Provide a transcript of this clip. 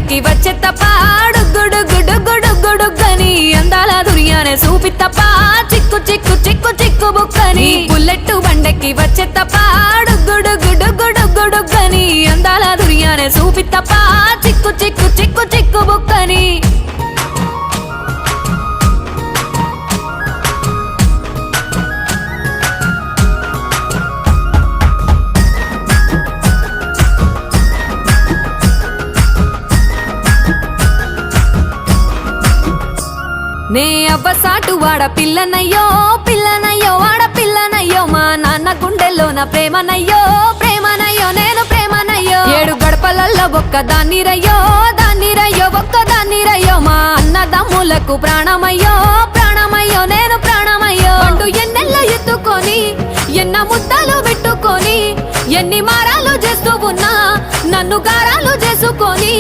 బండెక్కి వచ్చే తప్ప డుగ్గుడుగ్గుడుగ్గుడుగ్గుడుగ్గని అందాల దుర్యానే చూపి తప్ప చిక్కు చిక్కు చిక్కు చిక్కు బుక్కని బుల్లెట్టు బండెక్కి వచ్చే తప్ప డుగ్గుడుగ్గుడుగ్గుడుగ్గుడుగ్గని అందాల దుర్యానే చూపి తప్ప చిక్కు చిక్కు చిక్కు చిక్కు బుక్కని నే అవ్వసాటు వాడ పిల్లనయ్యో పిల్లనయ్యో వాడ పిల్లనయ్యో మా నాన్న గుండెల్లోన ప్రేమనయ్యో ప్రేమనయ్యో నేను ప్రేమనయ్యో 7 గడపలల్లో ఒక్కదాన్నిరయ్యో దాన్నిరయ్యో ఒక్కదాన్నిరయ్యో మా అన్నదమ్ములకు ప్రాణమయ్యో ప్రాణమయ్యో నేను ప్రాణమయ్యో అంటూ ఎన్నెల్లో ఎత్తుకొని ఎన్న ముద్దలు పెట్టుకొని ఎన్ని మారాలు చేస్తూ ఉన్నా నన్ను గారాలు చేసుకొని